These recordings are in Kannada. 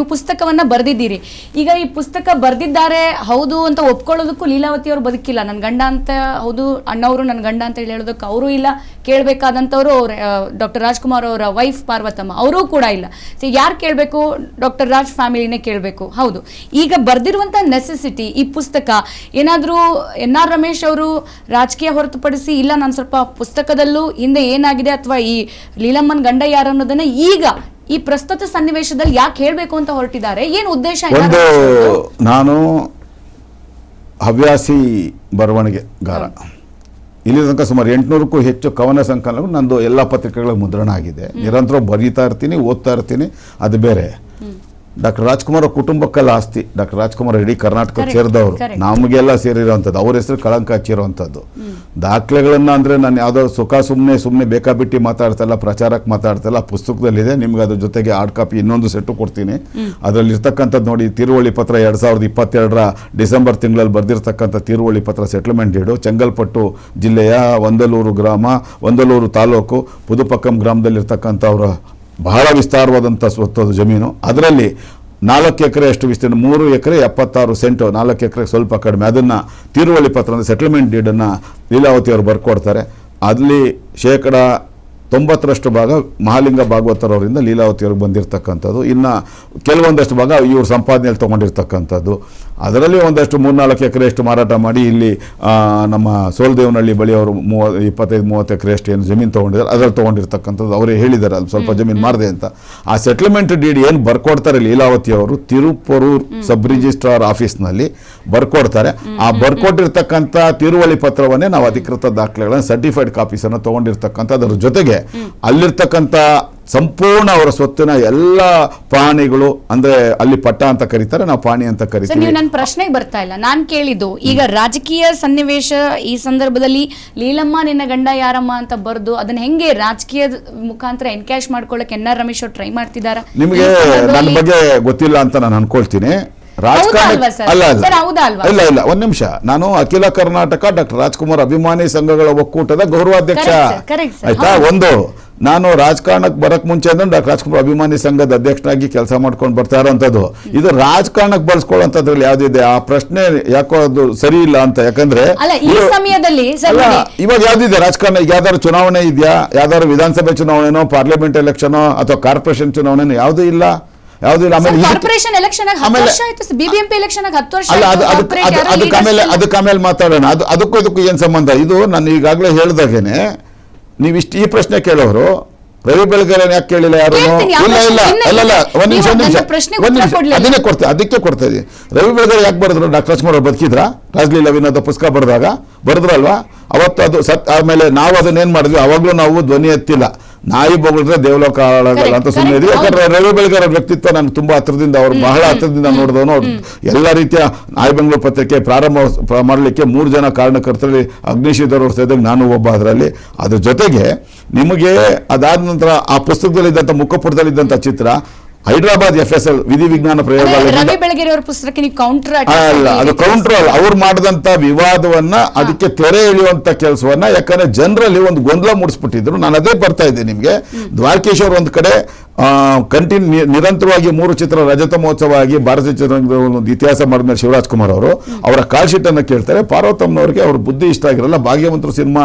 ನೀವು ಪುಸ್ತಕವನ್ನ ಬರೆದಿದ್ದೀರಿ. ಈಗ ಈ ಪುಸ್ತಕ ಬರೆದಿದ್ದಾರೆ ಹೌದು ಅಂತ ಒಪ್ಕೊಳ್ಳೋದಕ್ಕೂ ಲೀಲಾವತಿ ಅವರು ಬದುಕಿಲ್ಲ. ನನ್ನ ಗಂಡ ಅಂತ ಹೌದು, ಅಣ್ಣವರು ನನ್ನ ಗಂಡ ಅಂತ ಹೇಳೋದಕ್ಕೆ ಅವರು ಇಲ್ಲ, ಕೇಳಬೇಕಾದಂಥವ್ರು ಡಾಕ್ಟರ್ ರಾಜ್ಕುಮಾರ್ ಅವರ ವೈಫ್ ಪಾರ್ವತಮ್ಮ ಅವರೂ ಕೂಡ ಇಲ್ಲ. ಯಾರು ಕೇಳಬೇಕು? ಡಾಕ್ಟರ್ ರಾಜ್ ಫ್ಯಾಮಿಲಿನೇ ಕೇಳಬೇಕು. ಹೌದು, ಈಗ ಬರ್ದಿರುವಂತ ನೆಸೆಸಿಟಿ ಈ ಪುಸ್ತಕ ಏನಾದರೂ NR ರಮೇಶ್ ಅವರು ರಾಜಕೀಯ ಹೊರತುಪಡಿಸಿ ಇಲ್ಲ ನಾನು ಸ್ವಲ್ಪ ಪುಸ್ತಕದಲ್ಲೂ ಹಿಂದೆ ಏನಾಗಿದೆ ಅಥವಾ ಈ ಲೀಲಮ್ಮನ್ ಗಂಡ ಯಾರು ಅನ್ನೋದನ್ನ ಈಗ ಈ ಪ್ರಸ್ತುತ ಸನ್ನಿವೇಶದಲ್ಲಿ ಯಾಕೆ ಹೇಳಬೇಕು ಅಂತ ಹೊರಟಿದ್ದಾರೆ? ಏನು ಉದ್ದೇಶ? ನಾನು ಹವ್ಯಾಸಿ ಬರವಣಿಗೆಗಾರ. ಇಲ್ಲಿ ತನಕ ಸುಮಾರು 800ಕ್ಕೂ ಹೆಚ್ಚು ಕವನ ಸಂಕಲನಗಳು ನಂದು ಎಲ್ಲ ಪತ್ರಿಕೆಗಳ ಮುದ್ರಣ ಆಗಿದೆ. ನಿರಂತರ ಬರೀತಾ ಇರ್ತೀನಿ, ಓದ್ತಾ ಇರ್ತೀನಿ, ಅದು ಬೇರೆ. ಡಾಕ್ಟರ್ ರಾಜ್ಕುಮಾರ್ ಕುಟುಂಬಕ್ಕೆಲ್ಲ ಆಸ್ತಿ. ಡಾಕ್ಟರ್ ರಾಜ್ಕುಮಾರ್ ಇಡೀ ಕರ್ನಾಟಕ ಸೇರಿದವರು, ನಮಗೆಲ್ಲ ಸೇರಿರೋವಂಥದ್ದು, ಅವ್ರ ಹೆಸರು ಕಳಂಕ ಹಚ್ಚಿರೋವಂಥದ್ದು. ದಾಖಲೆಗಳನ್ನ ಅಂದರೆ ನಾನು ಯಾವುದೋ ಸುಮ್ಮನೆ ಬೇಕಾಬಿಟ್ಟು ಮಾತಾಡ್ತಲ್ಲ, ಪ್ರಚಾರಕ್ಕೆ ಮಾತಾಡ್ತಲ್ಲ, ಪುಸ್ತಕದಲ್ಲಿದೆ. ನಿಮ್ಗೆ ಅದ್ರ ಜೊತೆಗೆ ಹಾರ್ಡ್ ಕಾಪಿ ಇನ್ನೊಂದು ಸೆಟ್ಟು ಕೊಡ್ತೀನಿ. ಅದರಲ್ಲಿ ಇರ್ತಕ್ಕಂಥದ್ದು ನೋಡಿ, ತಿರುವಳಿ ಪತ್ರ 2022 ಡಿಸೆಂಬರ್ ತಿಂಗಳಲ್ಲಿ ಬರೆದಿರ್ತಕ್ಕಂಥ ತಿರುವಳಿ ಪತ್ರ ಸೆಟ್ಲ್ಮೆಂಟ್ ಡೀಡು. ಚೆಂಗಲ್ಪಟ್ಟು ಜಿಲ್ಲೆಯ ಒಂದಲೂರು ಗ್ರಾಮ, ಒಂದಲೂರು ತಾಲೂಕು ಪುದುಪಕ್ಕಂ ಗ್ರಾಮದಲ್ಲಿರ್ತಕ್ಕಂಥ ಅವರ ಬಹಳ ವಿಸ್ತಾರವಾದಂಥ ಸ್ವತ್ತದ ಜಮೀನು. ಅದರಲ್ಲಿ 4 ಎಕರೆ ಅಷ್ಟು ವಿಸ್ತೀರ್ಣ, 3 ಎಕರೆ 76 ಸೆಂಟು, 4 ಎಕರೆ ಸ್ವಲ್ಪ ಕಡಿಮೆ. ಅದನ್ನು ತಿರುವಳಿ ಪತ್ರ ಅಂದರೆ ಸೆಟ್ಲ್ಮೆಂಟ್ ಡೀಡನ್ನು ಲೀಲಾವತಿ ಅವರು ಬರ್ಕೊಡ್ತಾರೆ. ಅಲ್ಲಿ 90% ಭಾಗ ಮಹಾಲಿಂಗ ಭಾಗವತರವರಿಂದ ಲೀಲಾವತಿಯವ್ರಿಗೆ ಬಂದಿರತಕ್ಕಂಥದ್ದು. ಇನ್ನು ಕೆಲವೊಂದಷ್ಟು ಭಾಗ ಇವ್ರ ಸಂಪಾದನೆಯಲ್ಲಿ ತೊಗೊಂಡಿರ್ತಕ್ಕಂಥದ್ದು. ಅದರಲ್ಲಿ ಒಂದಷ್ಟು 3-4 ಎಕರೆಯಷ್ಟು ಮಾರಾಟ ಮಾಡಿ ಇಲ್ಲಿ ನಮ್ಮ ಸೋಲದೇವನಹಳ್ಳಿ ಬಳಿ ಅವರು 25-30 ಎಕರೆಯಷ್ಟು ಏನು ಜಮೀನು ತೊಗೊಂಡಿದ್ದಾರೆ, ಅದರಲ್ಲಿ ತೊಗೊಂಡಿರ್ತಕ್ಕಂಥದ್ದು. ಅವರೇ ಹೇಳಿದ್ದಾರೆ ಅಲ್ಲಿ ಸ್ವಲ್ಪ ಜಮೀನು ಮಾರಿದೆ ಅಂತ. ಆ ಸೆಟ್ಲ್ಮೆಂಟ್ ಡೀಡ್ ಏನು ಬರ್ಕೊಡ್ತಾರೆ ಲೀಲಾವತಿ ಅವರು, ತಿರುಪರೂರ್ ಸಬ್ ರಿಜಿಸ್ಟ್ರಾರ್ ಆಫೀಸ್ನಲ್ಲಿ ಬರ್ಕೊಡ್ತಾರೆ. ಆ ಬರ್ಕೊಟ್ಟಿರ್ತಕ್ಕಂಥ ತಿರುವಳಿ ಪತ್ರವನ್ನೇ ನಾವು ಅಧಿಕೃತ ದಾಖಲೆಗಳನ್ನು ಸರ್ಟಿಫೈಡ್ ಕಾಪೀಸನ್ನು ತೊಗೊಂಡಿರ್ತಕ್ಕಂಥ. ಅದರ ಜೊತೆಗೆ ಅಲ್ಲಿರ್ತಕ್ಕಂಥ ಸಂಪೂರ್ಣ ಅವರ ಸ್ವತ್ತಿನ ಎಲ್ಲ ಪಾಣಿಗಳು, ಅಂದ್ರೆ ಅಲ್ಲಿ ಪಟ್ಟ ಅಂತ ಕರೀತಾರೆ, ನಾವು ಪಾಣಿ ಅಂತ ಕರಿತೀವಿ. ನೀವು ನನ್ನ ಪ್ರಶ್ನೆಗೆ ಬರ್ತಾ ಇಲ್ಲ. ನಾನು ಕೇಳಿದ್ದು ಈಗ ರಾಜಕೀಯ ಸನ್ನಿವೇಶ ಈ ಸಂದರ್ಭದಲ್ಲಿ ಲೀಲಮ್ಮ ನಿನ್ನ ಗಂಡ ಯಾರಮ್ಮ ಅಂತ ಬರೆದು ಅದನ್ನ ಹೆಂಗೆ ರಾಜಕೀಯದ ಮುಖಾಂತರ ಎನ್ಕ್ಯಾಶ್ ಮಾಡ್ಕೊಳ್ಳಕ್ಕೆ NR ರಮೇಶ್ ಅವರು ಟ್ರೈ ಮಾಡ್ತಿದ್ದಾರೆ? ನಿಮಗೆ ನನ್ನ ಬಗ್ಗೆ ಗೊತ್ತಿಲ್ಲ ಅಂತ ನಾನು ಅನ್ಕೊಳ್ತೀನಿ. ಇಲ್ಲ ಒಂದ್ ನಿಮಿಷ. ನಾನು ಅಖಿಲ ಕರ್ನಾಟಕ ಡಾಕ್ಟರ್ ರಾಜ್ಕುಮಾರ್ ಅಭಿಮಾನಿ ಸಂಘಗಳ ಒಕ್ಕೂಟದ ಗೌರವಾಧ್ಯಕ್ಷ. ಆಯ್ತಾ? ನಾನು ರಾಜಕಾರಣಕ್ಕೆ ಬರಕ್ ಮುಂಚೆ ಅಂದ್ರೆ ಡಾಕ್ಟರ್ ರಾಜ್ಕುಮಾರ್ ಅಭಿಮಾನಿ ಸಂಘದ ಅಧ್ಯಕ್ಷನಾಗಿ ಕೆಲಸ ಮಾಡ್ಕೊಂಡು ಬರ್ತಾ ಇರೋಂಥದ್ದು. ಇದು ರಾಜಕಾರಣಕ್ಕೆ ಬಳಸ್ಕೊಳ್ಳೋಂಥದ್ರಲ್ಲಿ ಯಾವ್ದಿದೆ? ಆ ಪ್ರಶ್ನೆ ಯಾಕೋ ಅದು ಸರಿ ಇಲ್ಲ ಅಂತ. ಯಾಕಂದ್ರೆ ಇವಾಗ ಯಾವ್ದಿದೆ ರಾಜಕಾರಣ? ಈಗ ಯಾವ್ದಾದ್ರು ಚುನಾವಣೆ ಇದೆಯಾ? ಯಾವ್ದಾದ್ರು ವಿಧಾನಸಭೆ ಚುನಾವಣೆನೋ, ಪಾರ್ಲಿಮೆಂಟ್ ಎಲೆಕ್ಷನ್ ಅಥವಾ ಕಾರ್ಪೊರೇಷನ್ ಚುನಾವಣೆನೋ? ಯಾವುದೂ ಇಲ್ಲ. ಅದಕ್ಕೆ ಆಮೇಲೆ ಮಾತಾಡೋಣ. ಅದಕ್ಕೂ ಇದಕ್ಕೂ ಏನ್ ಸಂಬಂಧ? ಇದು ನಾನು ಈಗಾಗಲೇ ಹೇಳ್ದಾಗೇನೆ ನೀವು ಈ ಪ್ರಶ್ನೆ ಕೇಳೋರು ರವಿ ಬೆಳಗೆರೆ ಯಾಕೆ ಕೇಳಿಲ್ಲ ಯಾರು? ಇಲ್ಲ ಒಂದ್ ನಿಮಿಷ ಅದಕ್ಕೆ ಕೊಡ್ತಾ ಇದೀನಿ. ರವಿ ಬೆಳಗೆರೆ ಯಾಕೆ ಬರೆದ್ರು? ಡಾಕ್ಟರ್ ರಾಜ್ಕುಮಾರ್ ಅವ್ರು ಬದುಕಿದ್ರ? ರಾಜಲೀಲಾ ವಿನೋದ ಪುಸ್ತಕ ಬರೆದ್ರಲ್ವಾ ಅವತ್ತು? ಅದು ಆಮೇಲೆ ನಾವು ಅದನ್ನೇನ್ ಮಾಡಿದ್ವಿ, ಅವಾಗ್ಲೂ ನಾವು ಧ್ವನಿ ಎತ್ತಿಲ್ಲ. ನಾಯಿ ಬೊಗಳಿದ್ರೆ ದೇವಲೋಕ ಹಾಳಾಗಲ್ಲ ಅಂತ ಸುಮ್ಮನೆ ಇದೀವಿ. ಯಾಕಂದ್ರೆ ರವಿ ಬೆಳಗೆರೆ ವ್ಯಕ್ತಿತ್ವ ನಾನು ತುಂಬಾ ಹತ್ರದಿಂದ, ಅವ್ರು ಬಹಳ ಹತ್ರದಿಂದ ನೋಡಿದವನು. ಅವ್ರು ಎಲ್ಲ ರೀತಿಯ ನಾಯಿ ಬೆಂಗಳೂರು ಪತ್ರಿಕೆ ಪ್ರಾರಂಭ ಮಾಡಲಿಕ್ಕೆ 3 ಜನ ಕಾರಣಕರ್ತರಲ್ಲಿ ಅಗ್ನಿಶೀಧರ್ ಅವ್ರ ಸೇರಿದಾಗ ನಾನು ಒಬ್ಬ ಅದರಲ್ಲಿ. ಅದ್ರ ಜೊತೆಗೆ ನಿಮಗೆ ಅದಾದ ನಂತರ ಆ ಪುಸ್ತಕದಲ್ಲಿದ್ದಂಥ ಮುಖಪುಟದಲ್ಲಿದ್ದಂಥ ಚಿತ್ರ ಹೈದರಾಬಾದ್ FSL ವಿಧಿ ವಿಜ್ಞಾನ ಪ್ರಯೋಗಾಲಯ, ಅದು ಕೌಂಟರ್ ಅಲ್ಲ, ಅವ್ರು ಮಾಡಿದಂತ ವಿವಾದವನ್ನ ಅದಕ್ಕೆ ತೆರೆ ಎಳೆಯುವಂತ ಕೆಲಸವನ್ನ, ಯಾಕಂದ್ರೆ ಜನರಲ್ಲಿ ಒಂದು ಗೊಂದಲ ಮೂಡಿಸ್ಬಿಟ್ಟಿದ್ರು. ನಾನು ಅದೇ ಬರ್ತಾ ಇದ್ದೆ ನಿಮ್ಗೆ. ದ್ವಾರಕೀಶ್ ಅವರು ಒಂದ್ ಕಡೆ ನಿರಂತರವಾಗಿ 3 ಚಿತ್ರ ರಜತ ಮಹೋತ್ಸವ ಆಗಿ ಭಾರತೀಯ ಚಿತ್ರರಂಗದ ಒಂದು ಇತಿಹಾಸ ಮಾಡಿದ್ಮೇಲೆ ಶಿವರಾಜ್ ಕುಮಾರ್ ಅವರು ಅವರ ಕಾಲ್ ಶೀಟ್ ಅನ್ನು ಕೇಳ್ತಾರೆ. ಪಾರ್ವತಮ್ಮನವರಿಗೆ ಅವ್ರ ಬುದ್ಧಿ ಇಷ್ಟ ಆಗಿರಲ್ಲ. ಭಾಗ್ಯವಂತರು ಸಿನಿಮಾ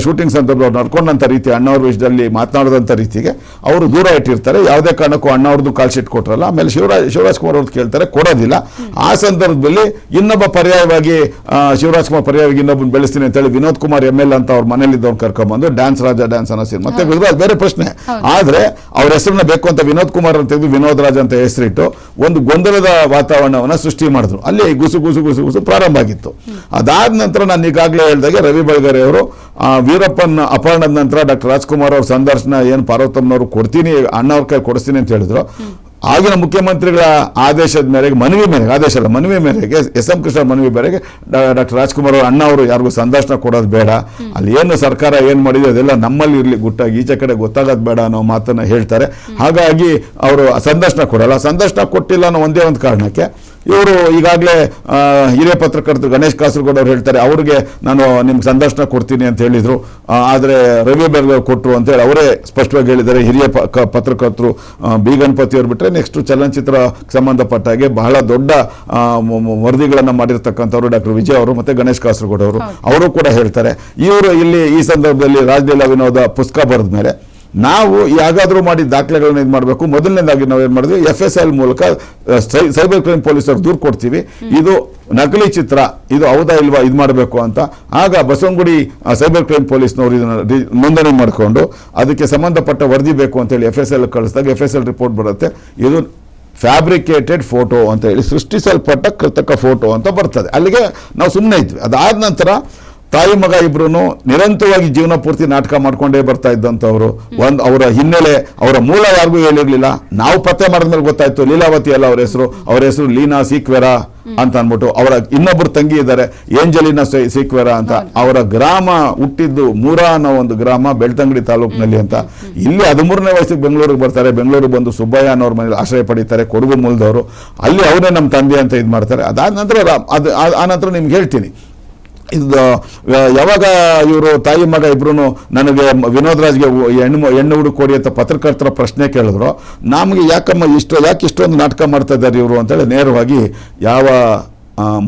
ಶೂಟಿಂಗ್ ಸಂದರ್ಭ ನಡ್ಕೊಂಡಂತ ರೀತಿ, ಅಣ್ಣವ್ರ ವಿಷಯದಲ್ಲಿ ಮಾತನಾಡಿದಂಥ ರೀತಿಗೆ ಅವರು ದೂರ ಇಟ್ಟಿರ್ತಾರೆ. ಯಾವುದೇ ಕಾರಣಕ್ಕೂ ಅಣ್ಣವ್ರದ್ದು ಕಾಲ್ ಶೀಟ್ ಕೊಟ್ಟರಲ್ಲ. ಆಮೇಲೆ ಶಿವರಾಜ್ ಕುಮಾರ್ ಅವ್ರದ್ದು ಕೇಳ್ತಾರೆ, ಕೊಡೋದಿಲ್ಲ. ಆ ಸಂದರ್ಭದಲ್ಲಿ ಇನ್ನೊಬ್ಬ ಪರ್ಯಾಯವಾಗಿ ಶಿವರಾಜ್ ಕುಮಾರ್ ಪರ್ಯಾಯವಾಗಿ ಇನ್ನೊಬ್ಬನ ಬೆಳೆಸ್ತೀನಿ ಅಂತ ಹೇಳಿ ವಿನೋದ್ ಕುಮಾರ್ ML ಅಂತ ಅವ್ರ ಮನೇಲಿದ್ದವ್ರು ಕರ್ಕೊಂಡ್ಬಂದು ಡ್ಯಾನ್ಸ್ ರಾಜ ಡ್ಯಾನ್ಸ್ ಅನ್ನೋ ಸಿನಿಮಾ ಮತ್ತೆ ಅದು ಬೇರೆ ಪ್ರಶ್ನೆ. ಆದ್ರೆ ಅವ್ರ ಹೆಸರನ್ನ ಬೇಕು ಅಂತ ವಿನೋದ್ ಕುಮಾರ್ ಅಂತ ತೆಗೆದು ವಿನೋದ್ ರಾಜ್ ಅಂತ ಹೆಸರಿಟ್ಟು ಒಂದು ಗೊಂದಲದ ವಾತಾವರಣವನ್ನ ಸೃಷ್ಟಿ ಮಾಡಿದ್ರು. ಅಲ್ಲಿ ಗುಸು ಪ್ರಾರಂಭ ಆಗಿತ್ತು. ಅದಾದ ನಂತರ ನಾನು ಈಗಾಗಲೇ ಹೇಳಿದಾಗೆ ರವಿ ಬೆಳಗೆರೆ ಅವರು ವೀರಪ್ಪನ್ ಅಪಹರಣದ ನಂತರ ಡಾಕ್ಟರ್ ರಾಜ್ಕುಮಾರ್ ಅವ್ರ ಸಂದರ್ಶನ ಏನು ಪಾರ್ವತಮ್ಮನವರು ಕೊಡ್ತೀನಿ, ಅಣ್ಣವ್ರ ಕೈ ಕೊಡಿಸ್ತೀನಿ ಅಂತ ಹೇಳಿದ್ರು. ಆಗಿನ ಮುಖ್ಯಮಂತ್ರಿಗಳ ಆದೇಶದ ಮೇರೆಗೆ, ಮನವಿ ಮೇರೆಗೆ SM ಕೃಷ್ಣ ಮನವಿ ಮೇರೆಗೆ ಡಾಕ್ಟರ್ ರಾಜ್ಕುಮಾರ್ ಅವರು ಅಣ್ಣ ಅವರು ಯಾರಿಗೂ ಸಂದರ್ಶನ ಕೊಡೋದು ಬೇಡ, ಅಲ್ಲಿ ಏನು ಸರ್ಕಾರ ಏನು ಮಾಡಿದೆ ಅದೆಲ್ಲ ನಮ್ಮಲ್ಲಿ ಇರಲಿ, ಗುಟ್ಟಾಗಿ ಈಚೆ ಕಡೆ ಗೊತ್ತಾಗೋದು ಬೇಡ ಅನ್ನೋ ಮಾತನ್ನ ಹೇಳ್ತಾರೆ. ಹಾಗಾಗಿ ಅವರು ಸಂದರ್ಶನ ಕೊಡಲ್ಲ. ಸಂದರ್ಶನ ಕೊಟ್ಟಿಲ್ಲ ಅನ್ನೋ ಒಂದೇ ಒಂದು ಕಾರಣಕ್ಕೆ ಇವರು ಈಗಾಗಲೇ ಹಿರಿಯ ಪತ್ರಕರ್ತರು ಗಣೇಶ್ ಕಾಸರಗೋಡು ಅವ್ರು ಹೇಳ್ತಾರೆ, ಅವ್ರಿಗೆ ನಾನು ನಿಮ್ಗೆ ಸಂದರ್ಶನ ಕೊಡ್ತೀನಿ ಅಂತ ಹೇಳಿದರು, ಆದರೆ ರವಿ ಬೆಳಗಾವಿ ಕೊಟ್ಟರು ಅಂತೇಳಿ ಅವರೇ ಸ್ಪಷ್ಟವಾಗಿ ಹೇಳಿದ್ದಾರೆ. ಹಿರಿಯ ಪತ್ರಕರ್ತರು ಬಿ ಗಣಪತಿ ಅವ್ರು ಬಿಟ್ಟರೆ ನೆಕ್ಸ್ಟ್ ಚಲನಚಿತ್ರ ಸಂಬಂಧಪಟ್ಟ ಹಾಗೆ ಬಹಳ ದೊಡ್ಡ ವರದಿಗಳನ್ನು ಮಾಡಿರ್ತಕ್ಕಂಥವ್ರು ಡಾಕ್ಟರ್ ವಿಜಯ್ ಅವರು ಮತ್ತು ಗಣೇಶ್ ಕಾಸರಗೋಡು ಅವರು ಕೂಡ ಹೇಳ್ತಾರೆ. ಇವರು ಇಲ್ಲಿ ಈ ಸಂದರ್ಭದಲ್ಲಿ ರಾಜಲೀಲಾ ವಿನೋದ ಪುಸ್ತಕ ಬರೆದ ಮೇಲೆ ನಾವು ಯಾಗಾದರೂ ಮಾಡಿ ದಾಖಲೆಗಳನ್ನ ಇದು ಮಾಡಬೇಕು. ಮೊದಲನೇದಾಗಿ ನಾವು ಏನು ಮಾಡಿದ್ವಿ, FSL ಮೂಲಕ ಸೈಬರ್ ಕ್ರೈಮ್ ಪೊಲೀಸರು ದೂರು ಕೊಡ್ತೀವಿ, ಇದು ನಕಲಿ ಚಿತ್ರ, ಇದು ಹೌದಾ ಇಲ್ವಾ ಇದು ಮಾಡಬೇಕು ಅಂತ. ಆಗ ಬಸವನಗುಡಿ ಸೈಬರ್ ಕ್ರೈಮ್ ಪೊಲೀಸ್ನವರು ಇದನ್ನು ನೋಂದಣಿ ಮಾಡಿಕೊಂಡು ಅದಕ್ಕೆ ಸಂಬಂಧಪಟ್ಟ ವರದಿ ಬೇಕು ಅಂತೇಳಿ FSL ಕಳಿಸಿದಾಗ FSL ರಿಪೋರ್ಟ್ ಬರುತ್ತೆ, ಇದು ಫ್ಯಾಬ್ರಿಕೇಟೆಡ್ ಫೋಟೋ ಅಂತ ಹೇಳಿ ಸೃಷ್ಟಿಸಲ್ಪಟ್ಟ ಕೃತಕ ಫೋಟೋ ಅಂತ ಬರ್ತದೆ. ಅಲ್ಲಿಗೆ ನಾವು ಸುಮ್ಮನೆ ಇದ್ವಿ. ಅದಾದ ನಂತರ ತಾಯಿ ಮಗ ಇಬ್ರು ನಿರಂತರವಾಗಿ ಜೀವನ ಪೂರ್ತಿ ನಾಟಕ ಮಾಡ್ಕೊಂಡೇ ಬರ್ತಾ ಇದ್ದಂಥವ್ರು. ಅವರ ಹಿನ್ನೆಲೆ, ಅವರ ಮೂಲ ಯಾರಿಗೂ ಹೇಳಿರಲಿಲ್ಲ. ನಾವು ಪತ್ತೆ ಮಾಡಿದ್ಮೇಲೆ ಗೊತ್ತಾಯ್ತು ಲೀಲಾವತಿ ಅಲ್ಲ ಅವ್ರ ಹೆಸರು ಲೀನಾ ಸೀಕ್ವೆರಾ ಅಂತ ಅಂದ್ಬಿಟ್ಟು. ಅವರ ಇನ್ನೊಬ್ಬರು ತಂಗಿ ಇದ್ದಾರೆ ಏಂಜಲಿನಾ ಸೀಕ್ವೆರಾ ಅಂತ. ಅವರ ಗ್ರಾಮ ಹುಟ್ಟಿದ್ದು ಮೂರಾ ಅನ್ನೋ ಒಂದು ಗ್ರಾಮ ಬೆಳ್ತಂಗಡಿ ತಾಲೂಕಿನಲ್ಲಿ ಅಂತ. ಇಲ್ಲಿ 13ನೇ ವಯಸ್ಸಿಗೆ ಬೆಂಗಳೂರಿಗೆ ಬರ್ತಾರೆ. ಬೆಂಗಳೂರಿಗೆ ಬಂದು ಸುಬ್ಬಯ್ಯ ಅನ್ನೋರ ಮನೇಲಿ ಆಶ್ರಯ ಪಡೀತಾರೆ, ಕೊಡಗು ಮೂಲದವರು. ಅಲ್ಲಿ ಅವರೇ ನಮ್ಮ ತಂದೆ ಅಂತ ಇದು ಮಾಡ್ತಾರೆ. ಅದಾದ ನಂತರ ಆ ನಂತರ ನಿಮ್ಗೆ ಹೇಳ್ತೀನಿ, ಇದು ಯಾವಾಗ ಇವರು ತಾಯಿ ಮಗ ಇಬ್ರು ನನಗೆ ವಿನೋದ್ ರಾಜ್ಗೆ ಹೆಣ್ಣು ಹುಡುಕೊಡಿ ಅಂತ ಪತ್ರಕರ್ತರ ಪ್ರಶ್ನೆ ಕೇಳಿದ್ರು. ನಮಗೆ ಯಾಕೆ ಇಷ್ಟೊಂದು ನಾಟಕ ಮಾಡ್ತಾ ಇದ್ದಾರೆ ಇವರು ಅಂತೇಳಿ ನೇರವಾಗಿ ಯಾವ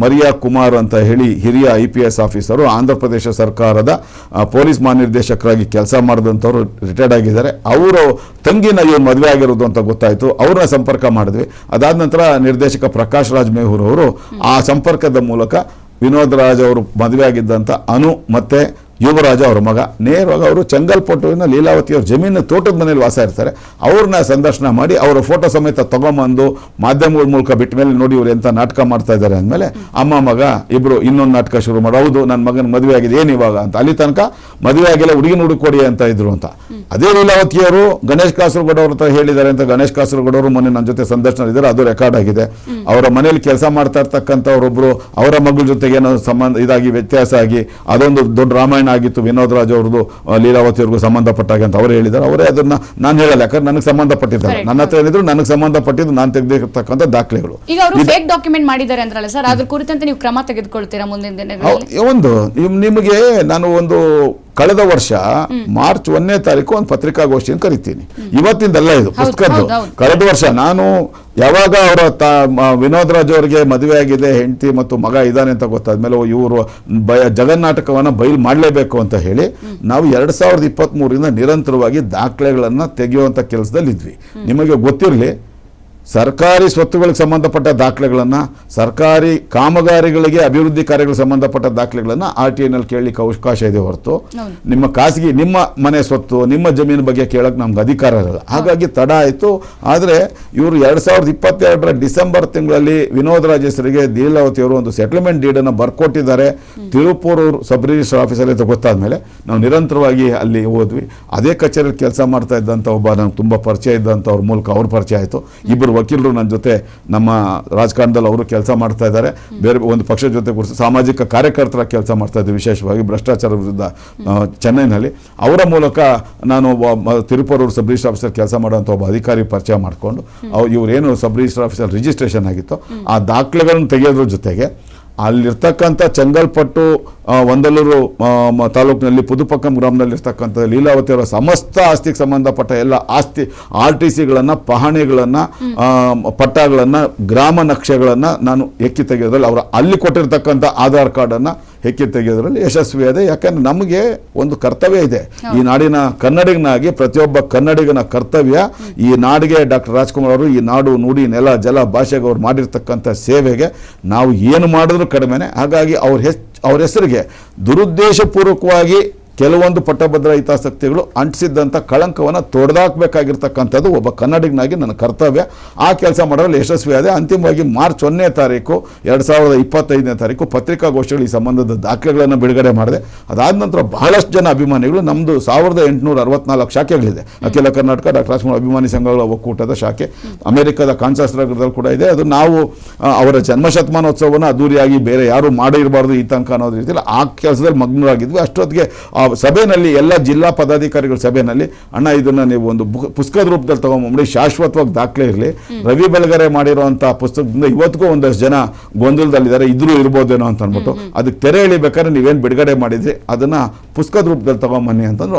ಮರಿಯಾ ಕುಮಾರ್ ಅಂತ ಹೇಳಿ ಹಿರಿಯ IPS ಆಫೀಸರು, ಆಂಧ್ರ ಪ್ರದೇಶ ಸರ್ಕಾರದ ಪೊಲೀಸ್ ಮಹಾನಿರ್ದೇಶಕರಾಗಿ ಕೆಲಸ ಮಾಡಿದಂಥವ್ರು ರಿಟೈರ್ಡ್ ಆಗಿದ್ದಾರೆ. ಅವರು ತಂಗಿನ ಇವ್ರು ಮದುವೆ ಆಗಿರೋದು ಅಂತ ಗೊತ್ತಾಯಿತು. ಅವ್ರನ್ನ ಸಂಪರ್ಕ ಮಾಡಿದ್ವಿ. ಅದಾದ ನಂತರ ನಿರ್ದೇಶಕ ಪ್ರಕಾಶ್ ರಾಜ್ ಮೇಹೂರ್ ಅವರು ಆ ಸಂಪರ್ಕದ ಮೂಲಕ ವಿನೋದ್ ರಾಜ್ ಅವರು ಮದುವೆ ಆಗಿದ್ದಂಥ ಅನು ಮತ್ತು ಯುವರಾಜ ಅವ್ರ ಮಗ ನೇರವಾಗಿ ಅವರು ಚೆಂಗಲ್ಪಟ್ಟುವಿನ ಲೀಲಾವತಿ ಅವ್ರ ಜಮೀನು ತೋಟದ ಮನೇಲಿ ವಾಸ ಇರ್ತಾರೆ. ಅವ್ರನ್ನ ಸಂದರ್ಶನ ಮಾಡಿ ಅವರ ಫೋಟೋ ಸಮೇತ ತಗೊಂಬಂದು ಮಾಧ್ಯಮಗಳ ಮೂಲಕ ಬಿಟ್ಟ ಮೇಲೆ ನೋಡಿ ಇವ್ರು ಎಂಥ ನಾಟಕ ಮಾಡ್ತಾ ಇದ್ದಾರೆ ಅಂದಮೇಲೆ ಅಮ್ಮ ಮಗ ಇಬ್ಬರು ಇನ್ನೊಂದು ನಾಟಕ ಶುರು ಮಾಡಿ, ಹೌದು ನನ್ನ ಮಗನ ಮದುವೆ ಆಗಿದೆ ಏನು ಇವಾಗ ಅಂತ. ಅಲ್ಲಿ ತನಕ ಮದುವೆ ಆಗಿಲ್ಲ ಹುಡುಗಿನ ಹುಡುಕೊಡಿ ಅಂತ ಇದ್ರು ಅಂತ. ಅದೇ ಲೀಲಾವತಿಯವರು ಗಣೇಶ್ ಕಾಸರಗೋಡು ಅವ್ರ ಹತ್ರ ಹೇಳಿದ್ದಾರೆ ಅಂತ ಗಣೇಶ್ ಕಾಸರಗೋಡು ಅವರು ಮೊನ್ನೆ ನನ್ನ ಜೊತೆ ಸಂದರ್ಶನ ಇದ್ದಾರೆ, ಅದು ರೆಕಾರ್ಡ್ ಆಗಿದೆ. ಅವರ ಮನೇಲಿ ಕೆಲಸ ಮಾಡ್ತಾ ಇರ್ತಕ್ಕಂಥವ್ರೊಬ್ಬರು ಅವರ ಮಗಳ ಜೊತೆಗೆ ಏನೋ ಸಂಬಂಧ ಇದಾಗಿ ವ್ಯತ್ಯಾಸ ಆಗಿ ಅದೊಂದು ದೊಡ್ಡ ರಾಮಾಯಣ ಆಗಿತ್ತು ವಿನೋದ್ ರಾಜ್ ಅವ್ರದ್ದು ಲೀಲಾವತಿ ಅವ್ರಿಗೂ ಸಂಬಂಧಪಟ್ಟಾಗ ಅಂತ ಅವರೇ ಹೇಳಿದ್ದಾರೆ. ಅವರೇ ಅದನ್ನ ನಾನು ಹೇಳಲ್ಲ, ಯಾಕಂದ್ರೆ ನನಗೆ ಸಂಬಂಧಪಟ್ಟಿದ್ದಾರೆ. ನನ್ನ ಹತ್ರ ಏನಿದ್ರು ನನಗೆ ಸಂಬಂಧಪಟ್ಟಿದ್ದು ನಾನು ತೆಗೆದಿರ್ತಕ್ಕಂಥ ದಾಖಲೆಗಳು. ಈಗ ಅವರು ಫೇಕ್ ಡಾಕ್ಯುಮೆಂಟ್ ಮಾಡಿದ್ದಾರೆ ಅಂದ್ರಲ್ಲ ಸರ್, ಅದ್ರ ಕುರಿತಂತೆ ನೀವು ಕ್ರಮ ತೆಗೆದುಕೊಳ್ತೀರಾ ಮುಂದಿನ ದಿನಗಳಲ್ಲಿ? ಒಂದು ನಿಮಗೆ ನಾನು ಒಂದು ಕಳೆದ ವರ್ಷ ಮಾರ್ಚ್ 1ನೇ ತಾರೀಕು ಒಂದು ಪತ್ರಿಕಾಗೋಷ್ಠಿಯನ್ನು ಕರಿತೀನಿ. ಇವತ್ತಿಂದಲ್ಲ ಇದು ಪುಸ್ತಕದ್ದು. ಕಳೆದ ವರ್ಷ ನಾನು ಯಾವಾಗ ಅವರ ವಿನೋದ್ ರಾಜ್ ಅವರಿಗೆ ಮದುವೆ ಆಗಿದೆ, ಹೆಂಡತಿ ಮತ್ತು ಮಗ ಇದ್ದಾನೆ ಅಂತ ಗೊತ್ತಾದ್ಮೇಲೆ ಇವರು ಜಗನ್ನಾಟಕವನ್ನು ಬಯಲು ಮಾಡಲೇಬೇಕು ಅಂತ ಹೇಳಿ ನಾವು 2023ರಿಂದ ನಿರಂತರವಾಗಿ ದಾಖಲೆಗಳನ್ನು ತೆಗೆಯುವಂಥ ಕೆಲಸದಲ್ಲಿ ಇದ್ವಿ. ನಿಮಗೆ ಗೊತ್ತಿರಲಿ, ಸರ್ಕಾರಿ ಸ್ವತ್ತುಗಳಿಗೆ ಸಂಬಂಧಪಟ್ಟ ದಾಖಲೆಗಳನ್ನು, ಸರ್ಕಾರಿ ಕಾಮಗಾರಿಗಳಿಗೆ ಅಭಿವೃದ್ಧಿ ಕಾರ್ಯಗಳಿಗೆ ಸಂಬಂಧಪಟ್ಟ ದಾಖಲೆಗಳನ್ನು RTIನಲ್ಲಿ ಕೇಳಲಿಕ್ಕೆ ಅವಕಾಶ ಇದೆ ಹೊರತು ನಿಮ್ಮ ಖಾಸಗಿ ನಿಮ್ಮ ಮನೆ ಸ್ವತ್ತು ನಿಮ್ಮ ಜಮೀನು ಬಗ್ಗೆ ಕೇಳಕ್ಕೆ ನಮ್ಗೆ ಅಧಿಕಾರ ಇರಲ್ಲ. ಹಾಗಾಗಿ ತಡ ಆಯಿತು. ಆದರೆ ಇವರು 2022ರ ಡಿಸೆಂಬರ್ ತಿಂಗಳಲ್ಲಿ ವಿನೋದ್ ರಾಜ್ ಹೆಸರಿಗೆ ಲೀಲಾವತಿಯವರು ಒಂದು ಸೆಟಲ್ಮೆಂಟ್ ಡೀಡನ್ನು ಬರ್ಕೊಟ್ಟಿದ್ದಾರೆ ತಿರುಪೂರು ಸಬ್ ರಿಜಿಸ್ಟರ್ ಆಫೀಸಲ್ಲಿ ಅಂತ ಗೊತ್ತಾದ ಮೇಲೆ ನಾವು ನಿರಂತರವಾಗಿ ಅಲ್ಲಿ ಹೋದ್ವಿ. ಅದೇ ಕಚೇರಿಯಲ್ಲಿ ಕೆಲಸ ಮಾಡ್ತಾ ಇದ್ದಂಥ ಒಬ್ಬ ನನಗೆ ತುಂಬ ಪರಿಚಯ ಇದ್ದಂಥವ್ರ ಮೂಲಕ ಅವ್ರ ಪರಿಚಯ ಆಯಿತು. ಇಬ್ಬರು ವಕೀಲರು ನನ್ನ ಜೊತೆ ನಮ್ಮ ರಾಜಕಾರಣದಲ್ಲಿ ಅವರು ಕೆಲಸ ಮಾಡ್ತಾ ಇದ್ದಾರೆ. ಬೇರೆ ಒಂದು ಪಕ್ಷದ ಜೊತೆ ಕೂಡ ಸಾಮಾಜಿಕ ಕಾರ್ಯಕರ್ತರ ಕೆಲಸ ಮಾಡ್ತಾ ಇದ್ದೆ, ವಿಶೇಷವಾಗಿ ಭ್ರಷ್ಟಾಚಾರ ವಿರುದ್ಧ ಚೆನ್ನೈನಲ್ಲಿ. ಅವರ ಮೂಲಕ ನಾನು ತಿರುಪೂರು ಸಬ್ ರಿಜಿಸ್ಟರ್ ಆಫೀಸರ್ ಕೆಲಸ ಮಾಡುವಂಥ ಒಬ್ಬ ಅಧಿಕಾರಿ ಪರಿಚಯ ಮಾಡಿಕೊಂಡು ಇವರೇನು ಸಬ್ ರಿಜಿಸ್ಟರ್ ಆಫೀಸರ್ ರಿಜಿಸ್ಟ್ರೇಷನ್ ಆಗಿತ್ತು ಆ ದಾಖಲೆಗಳನ್ನು ತೆಗೆಯೋದ್ರ ಜೊತೆಗೆ ಅಲ್ಲಿರ್ತಕ್ಕಂಥ ಚೆಂಗಲ್ಪಟ್ಟು ಒಂದಲೂರು ತಾಲೂಕಿನಲ್ಲಿ ಪುದುಪಕ್ಕಂ ಗ್ರಾಮದಲ್ಲಿರ್ತಕ್ಕಂಥ ಲೀಲಾವತಿಯವರ ಸಮಸ್ತ ಆಸ್ತಿಗೆ ಸಂಬಂಧಪಟ್ಟ ಎಲ್ಲ ಆಸ್ತಿ RTCಗಳನ್ನು, ಪಹಣಿಗಳನ್ನು, ಪಟ್ಟಗಳನ್ನು, ಗ್ರಾಮ ನಕ್ಷೆಗಳನ್ನು ನಾನು ಎಕ್ಕಿ ತೆಗೆಯೋದ್ರಲ್ಲಿ ಅವರ ಅಲ್ಲಿ ಕೊಟ್ಟಿರ್ತಕ್ಕಂಥ ಆಧಾರ್ ಕಾರ್ಡನ್ನು ಹೆಕ್ಕಿ ತೆಗೆಯೋದ್ರಲ್ಲಿ ಯಶಸ್ವಿಯಾದ. ಯಾಕಂದ್ರೆ ನಮಗೆ ಒಂದು ಕರ್ತವ್ಯ ಇದೆ. ಈ ನಾಡಿನ ಕನ್ನಡಿಗನಾಗಿ ಪ್ರತಿಯೊಬ್ಬ ಕನ್ನಡಿಗನ ಕರ್ತವ್ಯ ಈ ನಾಡಿಗೆ ಡಾಕ್ಟರ್ ರಾಜ್ಕುಮಾರ್ ಅವರು ಈ ನಾಡು ನುಡಿ ನೆಲ ಜಲ ಭಾಷೆಗೆ ಅವ್ರು ಮಾಡಿರ್ತಕ್ಕಂಥ ಸೇವೆಗೆ ನಾವು ಏನು ಮಾಡಿದ್ರು ಕಡಿಮೆನೆ. ಹಾಗಾಗಿ ಅವ್ರ ಹೆಸರಿಗೆ ದುರುದ್ದೇಶಪೂರ್ವಕವಾಗಿ ಕೆಲವೊಂದು ಪಟ್ಟಭದ್ರ ಹಿತಾಸಕ್ತಿಗಳು ಅಂಟಿಸಿದ್ದಂಥ ಕಳಂಕವನ್ನು ತೊಡೆದಾಕಬೇಕಾಗಿರ್ತಕ್ಕಂಥದ್ದು ಒಬ್ಬ ಕನ್ನಡಿಗನಾಗಿ ನನ್ನ ಕರ್ತವ್ಯ. ಆ ಕೆಲಸ ಮಾಡೋದ್ರಲ್ಲಿ ಯಶಸ್ವಿಯಾದ. ಅಂತಿಮವಾಗಿ ಮಾರ್ಚ್ 1ನೇ ತಾರೀಕು 2025ನೇ ತಾರೀಕು ಪತ್ರಿಕಾಗೋಷ್ಠಿಗಳು ಈ ಸಂಬಂಧದ ದಾಖಲೆಗಳನ್ನು ಬಿಡುಗಡೆ ಮಾಡಿದೆ. ಅದಾದ ನಂತರ ಬಹಳಷ್ಟು ಜನ ಅಭಿಮಾನಿಗಳು, ನಮ್ಮದು 1864 ಶಾಖೆಗಳಿದೆ. ಅಖಿಲ ಕರ್ನಾಟಕ ಡಾಕ್ಟರ್ ರಾಜ್ಕುಮಾರ್ ಅಭಿಮಾನಿ ಸಂಘಗಳ ಒಕ್ಕೂಟದ ಶಾಖೆ ಅಮೆರಿಕದ ಕಾನ್ಸಾಸ್ ನಗರದಲ್ಲಿ ಕೂಡ ಇದೆ. ಅದು ನಾವು ಅವರ ಜನ್ಮಶತಮಾನೋತ್ಸವವನ್ನು ಅದ್ದೂರಿಯಾಗಿ ಬೇರೆ ಯಾರು ಮಾಡಿರಬಾರ್ದು ಈ ತನಕ ಅನ್ನೋದು ರೀತಿಯಲ್ಲಿ ಆ ಕೆಲಸದಲ್ಲಿ ಮಗ್ನರಾಗಿದ್ವಿ. ಅಷ್ಟೊತ್ತಿಗೆ ಆ ಸಭೆಯಲ್ಲಿ ಎಲ್ಲ ಜಿಲ್ಲಾ ಪದಾಧಿಕಾರಿಗಳ ಸಭೆಯಲ್ಲಿ ಅಣ್ಣ ಇದನ್ನ ನೀವು ಒಂದು ಪುಸ್ತಕದ ರೂಪದಲ್ಲಿ ತಗೊಂಡ್ಬಿಡಿ, ಶಾಶ್ವತವಾಗಿ ದಾಖಲೆ ಇರಲಿ. ರವಿ ಬೆಳಗೆರೆ ಮಾಡಿರುವಂಥ ಪುಸ್ತಕದಿಂದ ಇವತ್ತಿಗೂ ಒಂದಷ್ಟು ಜನ ಗೊಂದಲದಲ್ಲಿದ್ದಾರೆ, ಇದ್ರೂ ಇರ್ಬೋದೇನೋ ಅಂತ ಅಂದ್ಬಿಟ್ಟು ಅದಕ್ಕೆ ತೆರೆ ಎಳಿಬೇಕಾದ್ರೆ ನೀವೇನು ಬಿಡುಗಡೆ ಮಾಡಿದ್ರಿ ಅದನ್ನ ಪುಸ್ತಕದ ರೂಪದಲ್ಲಿ ತಗೊಂಬನ್ನಿ ಅಂತಂದ್ರು.